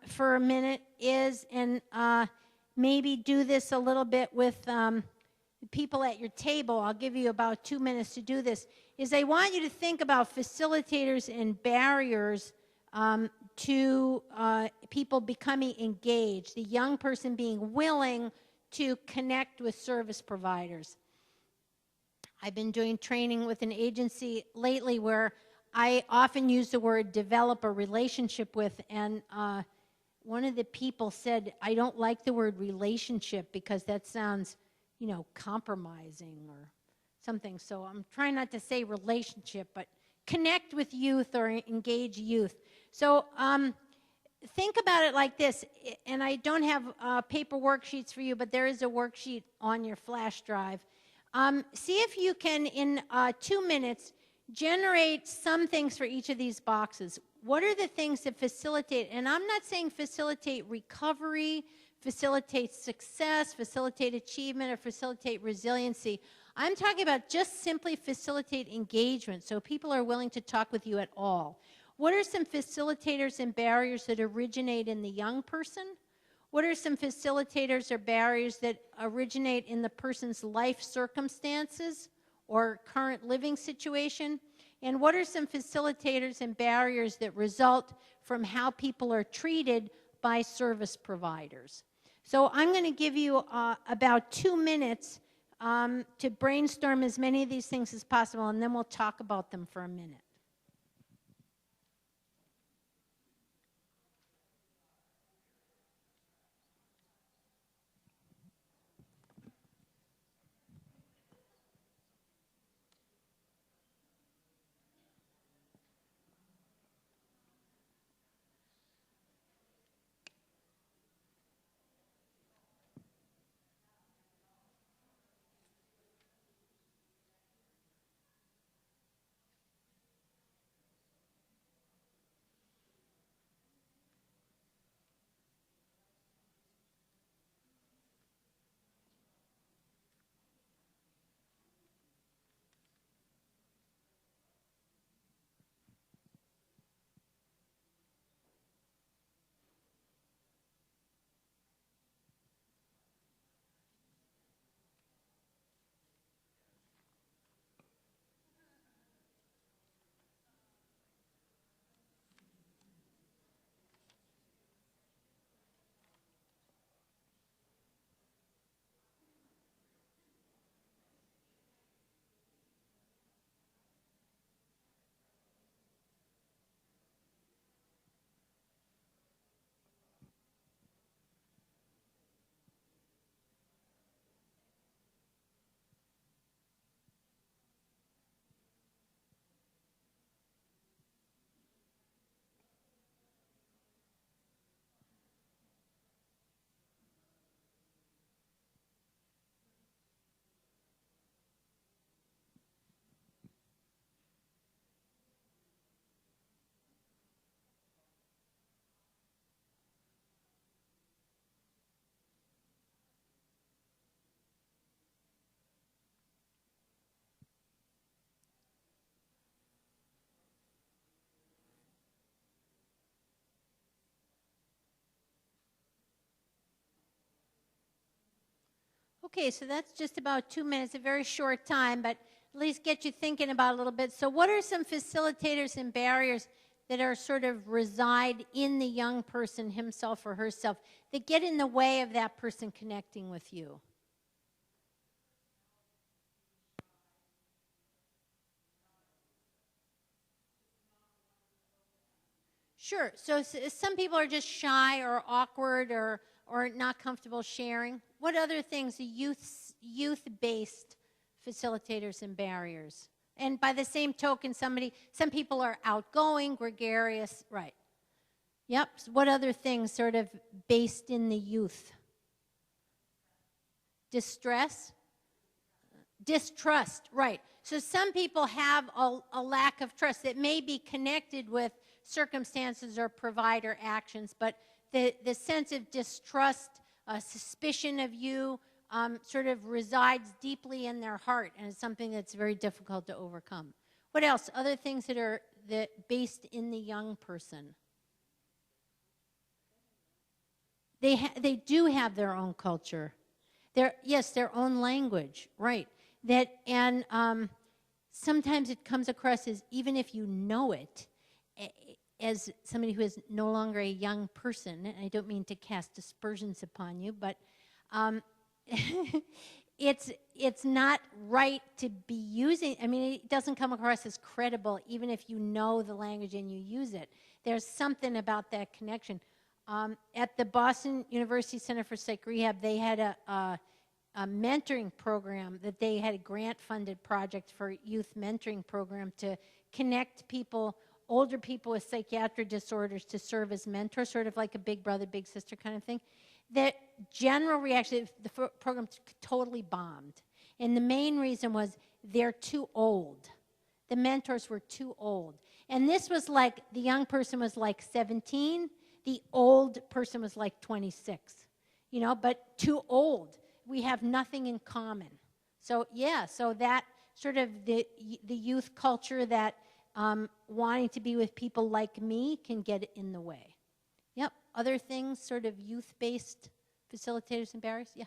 for a minute is, and maybe do this a little bit with people at your table, I'll give you about 2 minutes to do this, is I want you to think about facilitators and barriers to people becoming engaged, the young person being willing to connect with service providers. I've been doing training with an agency lately where I often use the word develop a relationship with, and one of the people said, I don't like the word relationship because that sounds, you know, compromising or something. So I'm trying not to say relationship, but connect with youth or engage youth. So think about it like this, and I don't have paper worksheets for you, but there is a worksheet on your flash drive. See if you can, in 2 minutes, generate some things for each of these boxes. What are the things that facilitate, and I'm not saying facilitate recovery, facilitate success, facilitate achievement, or facilitate resiliency. I'm talking about just simply facilitate engagement, so people are willing to talk with you at all. What are some facilitators and barriers that originate in the young person? What are some facilitators or barriers that originate in the person's life circumstances or current living situation? And what are some facilitators and barriers that result from how people are treated by service providers? So I'm going to give you about 2 minutes to brainstorm as many of these things as possible, and then we'll talk about them for a minute. Okay, so that's just about 2 minutes, a very short time, but at least get you thinking about it a little bit. So what are some facilitators and barriers that are sort of reside in the young person, himself or herself, that get in the way of that person connecting with you? Sure. So some people are just shy or awkward or not comfortable sharing. What other things are youth-based facilitators and barriers? And by the same token, some people are outgoing, gregarious, right? Yep. So what other things sort of based in the youth? Distress? Distrust, right. So some people have a lack of trust that may be connected with circumstances or provider actions, but the sense of distrust, suspicion of you, sort of resides deeply in their heart, and it's something that's very difficult to overcome. What else? Other things that are based in the young person? They do have their own culture. Yes, their own language, right. And sometimes it comes across as, even if you know it, as somebody who is no longer a young person, and I don't mean to cast aspersions upon you, but it's not right to be using, I mean, it doesn't come across as credible even if you know the language and you use it. There's something about that connection. At the Boston University Center for Psych Rehab, they had a mentoring program that they had a grant-funded project for youth mentoring program to connect people, older people with psychiatric disorders, to serve as mentors, sort of like a big brother, big sister kind of thing. The general reaction, the program totally bombed. And the main reason was they're too old. The mentors were too old. And this was like, the young person was like 17, the old person was like 26, you know, but too old. We have nothing in common. So yeah, so that sort of the youth culture that wanting to be with people like me can get in the way. Yep, other things, sort of youth-based facilitators and barriers, yeah.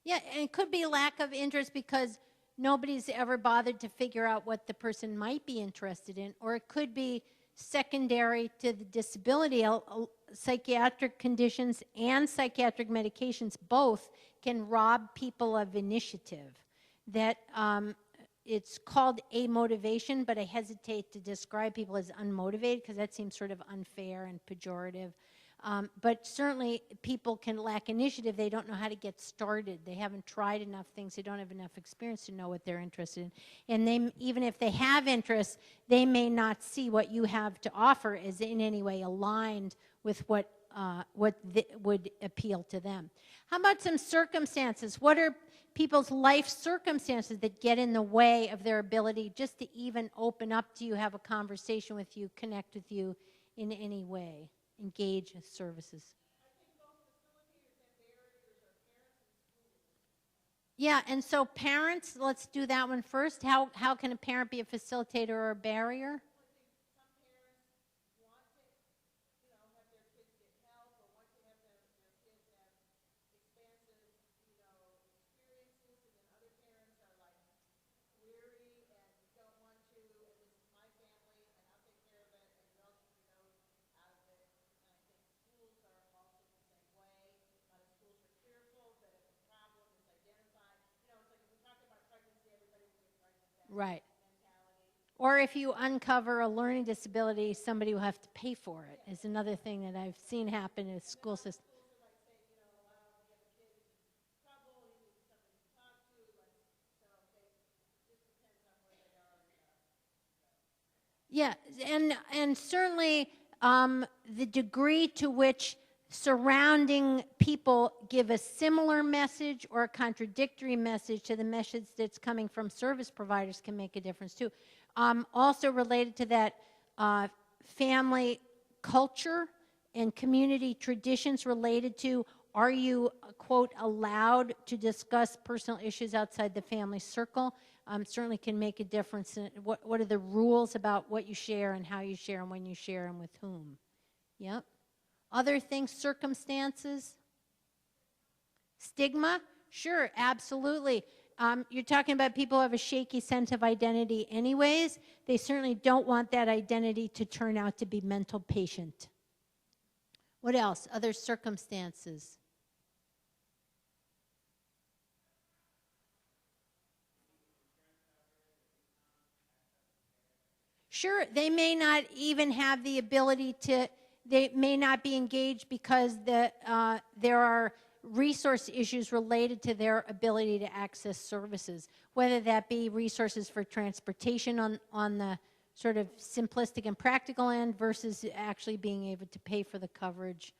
Yeah, and it could be lack of interest because nobody's ever bothered to figure out what the person might be interested in, or it could be secondary to the disability. Psychiatric conditions and psychiatric medications both can rob people of initiative. That it's called amotivation, but I hesitate to describe people as unmotivated because that seems sort of unfair and pejorative. But certainly people can lack initiative. They don't know how to get started. They haven't tried enough things. They don't have enough experience to know what they're interested in. And they, even if they have interest, they may not see what you have to offer as in any way aligned with what would appeal to them. How about some circumstances? What are people's life circumstances that get in the way of their ability just to even open up to you, have a conversation with you, connect with you in any way? Engage with services. Yeah, and so parents, let's do that one first. How can a parent be a facilitator or a barrier? Right. Or if you uncover a learning disability, somebody will have to pay for it, is another thing that I've seen happen in the school system. Yeah, and certainly the degree to which surrounding people give a similar message or a contradictory message to the message that's coming from service providers can make a difference too. Also related to that, family culture and community traditions related to, are you, quote, allowed to discuss personal issues outside the family circle? Certainly can make a difference. What are the rules about what you share and how you share and when you share and with whom? Yep. Other things, circumstances? Stigma? Sure, absolutely. You're talking about people who have a shaky sense of identity anyways. They certainly don't want that identity to turn out to be mental patient. What else? Other circumstances? Sure, they may not even have the ability to, they may not be engaged because there are resource issues related to their ability to access services, whether that be resources for transportation on the sort of simplistic and practical end versus actually being able to pay for the coverage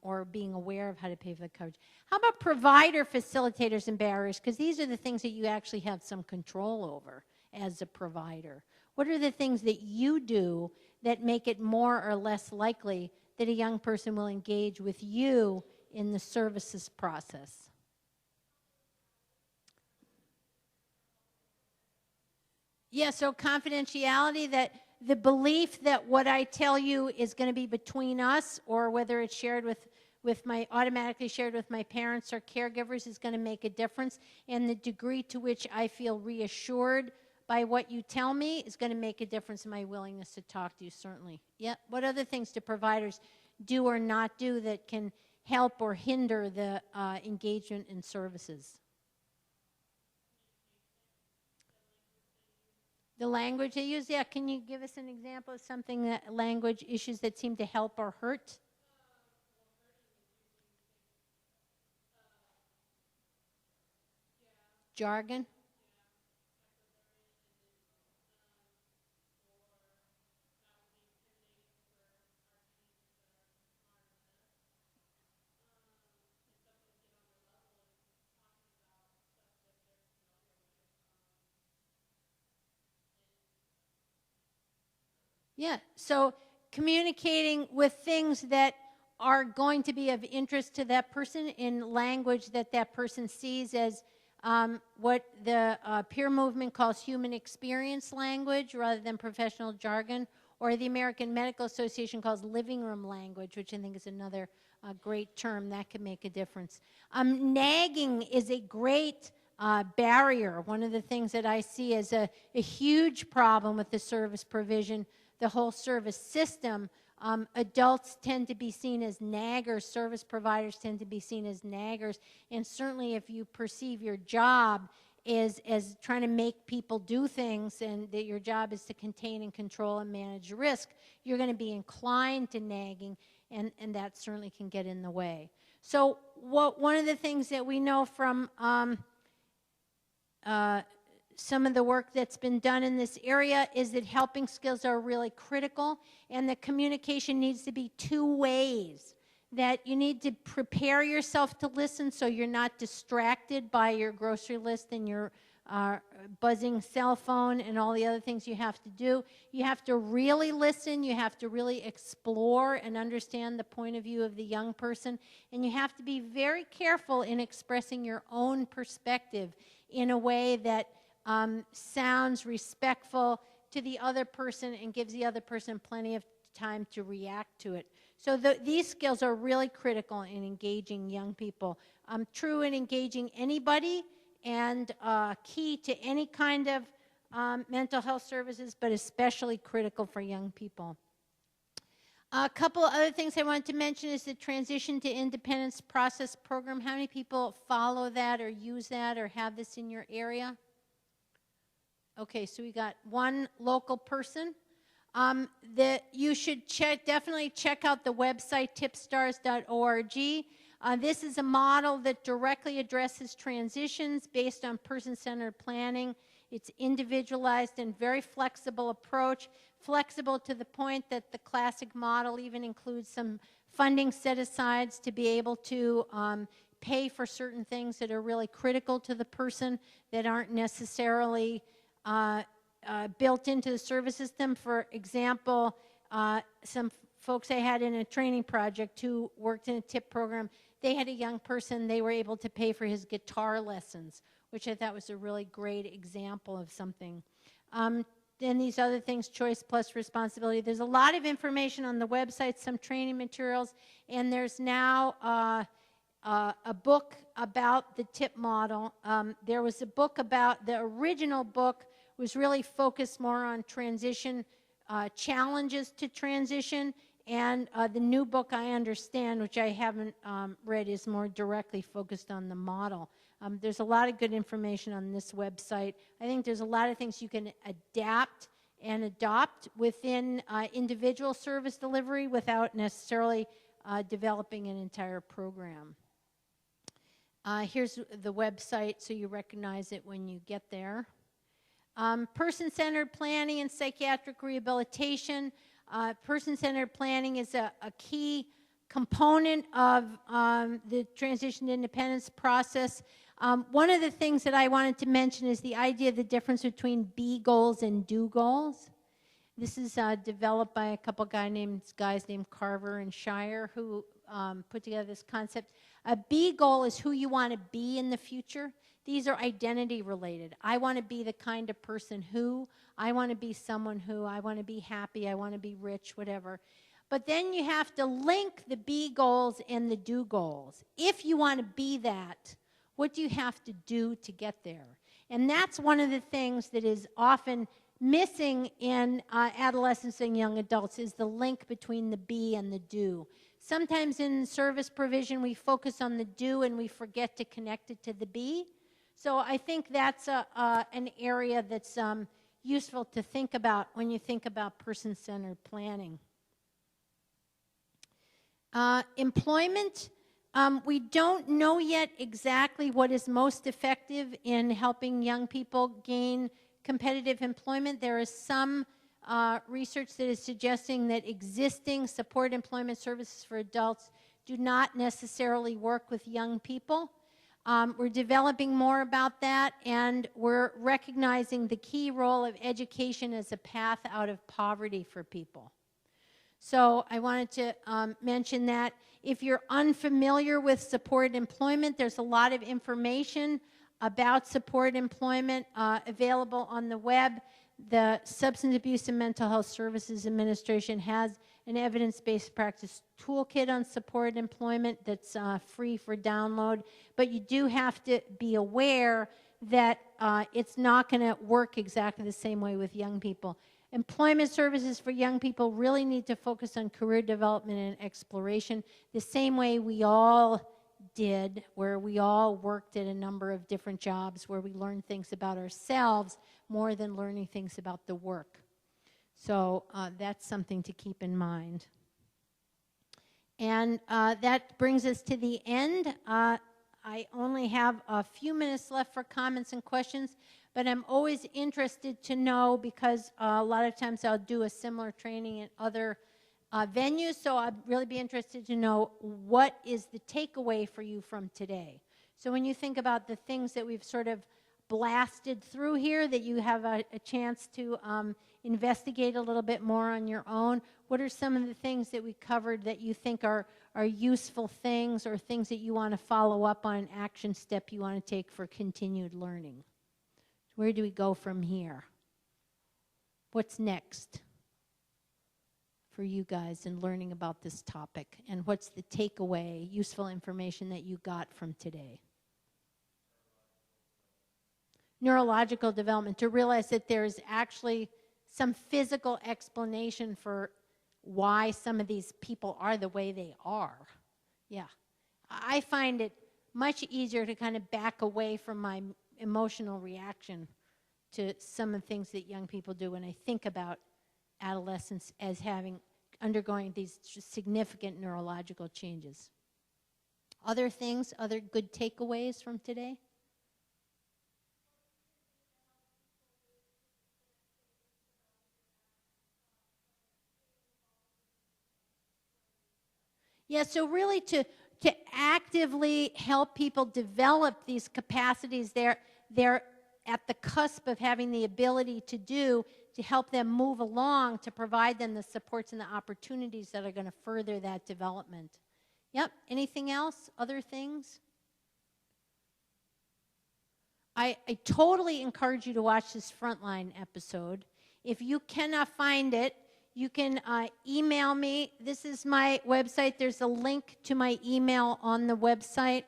or being aware of how to pay for the coverage. How about provider facilitators and barriers? Because these are the things that you actually have some control over as a provider. What are the things that you do that make it more or less likely that a young person will engage with you in the services process? Yeah, so confidentiality, that the belief that what I tell you is going to be between us, or whether it's shared with my, automatically shared with my parents or caregivers, is going to make a difference. And the degree to which I feel reassured by what you tell me is going to make a difference in my willingness to talk to you, certainly. Yeah. What other things do providers do or not do that can help or hinder the engagement in services? The language they use, yeah. Can you give us an example of something, that language issues that seem to help or hurt? Jargon? Yeah, so communicating with things that are going to be of interest to that person in language that that person sees as what the peer movement calls human experience language rather than professional jargon, or the American Medical Association calls living room language, which I think is another great term that can make a difference. Nagging is a great barrier. One of the things that I see as a huge problem with the service provision, the whole service system. Adults tend to be seen as naggers, service providers tend to be seen as naggers, and certainly if you perceive your job as trying to make people do things and that your job is to contain and control and manage risk, you're going to be inclined to nagging, and that certainly can get in the way. So one of the things that we know from some of the work that's been done in this area is that helping skills are really critical, and that communication needs to be two ways. That you need to prepare yourself to listen so you're not distracted by your grocery list and your buzzing cell phone and all the other things you have to do. You have to really listen, you have to really explore and understand the point of view of the young person, and you have to be very careful in expressing your own perspective in a way that sounds respectful to the other person and gives the other person plenty of time to react to it. So these skills are really critical in engaging young people. True in engaging anybody, and key to any kind of mental health services, but especially critical for young people. A couple other things I wanted to mention is the Transition to Independence Process Program. How many people follow that or use that or have this in your area? Okay, so we got one local person. You should definitely check out the website tipstars.org. This is a model that directly addresses transitions based on person-centered planning. It's individualized and very flexible approach, flexible to the point that the classic model even includes some funding set-asides to be able to pay for certain things that are really critical to the person that aren't necessarily built into the service system. For example, some folks I had in a training project who worked in a TIP program, they had a young person, they were able to pay for his guitar lessons, which I thought was a really great example of something. Then these other things, choice plus responsibility. There's a lot of information on the website, some training materials, and there's now a book about the TIP model. There was a book about, the original book was really focused more on transition, challenges to transition, and the new book, I understand, which I haven't read, is more directly focused on the model. There's a lot of good information on this website. I think there's a lot of things you can adapt and adopt within individual service delivery without necessarily developing an entire program. Here's the website so you recognize it when you get there. Person-centered planning and psychiatric rehabilitation. Person-centered planning is a key component of the transition to independence process. One of the things that I wanted to mention is the idea of the difference between be goals and do goals. This is developed by a couple guys named Carver and Shire, who put together this concept. A be goal is who you want to be in the future. These are identity related. I want to be the kind of person who, I want to be someone who, I want to be happy, I want to be rich, whatever. But then you have to link the be goals and the do goals. If you want to be that, what do you have to do to get there? And that's one of the things that is often missing in adolescents and young adults, is the link between the be and the do. Sometimes in service provision we focus on the do and we forget to connect it to the be. So I think that's an area that's useful to think about when you think about person-centered planning. Employment, we don't know yet exactly what is most effective in helping young people gain competitive employment. There is some research that is suggesting that existing support employment services for adults do not necessarily work with young people. We're developing more about that, and we're recognizing the key role of education as a path out of poverty for people. So I wanted to mention that. If you're unfamiliar with supported employment, there's a lot of information about supported employment available on the web. The Substance Abuse and Mental Health Services Administration has an evidence-based practice toolkit on supported employment that's free for download, but you do have to be aware that it's not going to work exactly the same way with young people. Employment services for young people really need to focus on career development and exploration the same way we all did, where we all worked at a number of different jobs where we learned things about ourselves more than learning things about the work. So that's something to keep in mind. And that brings us to the end. I only have a few minutes left for comments and questions, but I'm always interested to know, because a lot of times I'll do a similar training in other venues, so I'd really be interested to know what is the takeaway for you from today. So when you think about the things that we've sort of blasted through here, that you have a chance to investigate a little bit more on your own, what are some of the things that we covered that you think are useful things, or things that you want to follow up on, an action step you want to take for continued learning? Where do we go from here? What's next for you guys in learning about this topic? And what's the takeaway, useful information that you got from today? Neurological development, to realize that there's actually some physical explanation for why some of these people are the way they are. Yeah. I find it much easier to kind of back away from my emotional reaction to some of the things that young people do when I think about adolescents as undergoing these significant neurological changes. Other things, other good takeaways from today? Yeah, so really to actively help people develop these capacities they're at the cusp of having the ability to do, to help them move along, to provide them the supports and the opportunities that are going to further that development. Yep, anything else? Other things? I totally encourage you to watch this Frontline episode. If you cannot find it, you can email me. This is my website. There's a link to my email on the website.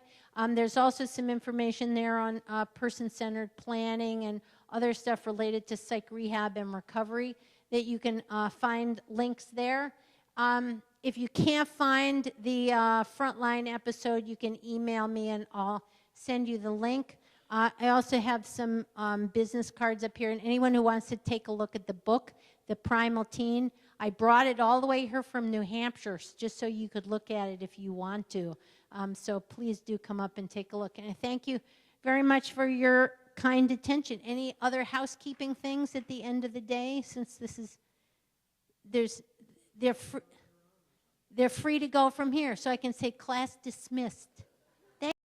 There's also some information there on person-centered planning and other stuff related to psych rehab and recovery that you can find links there. If you can't find the Frontline episode, you can email me and I'll send you the link. I also have some business cards up here, and anyone who wants to take a look at the book, The Primal Teen, I brought it all the way here from New Hampshire just so you could look at it if you want to. So please do come up and take a look. And I thank you very much for your kind attention. Any other housekeeping things at the end of the day, since this is, they're free to go from here. So I can say class dismissed.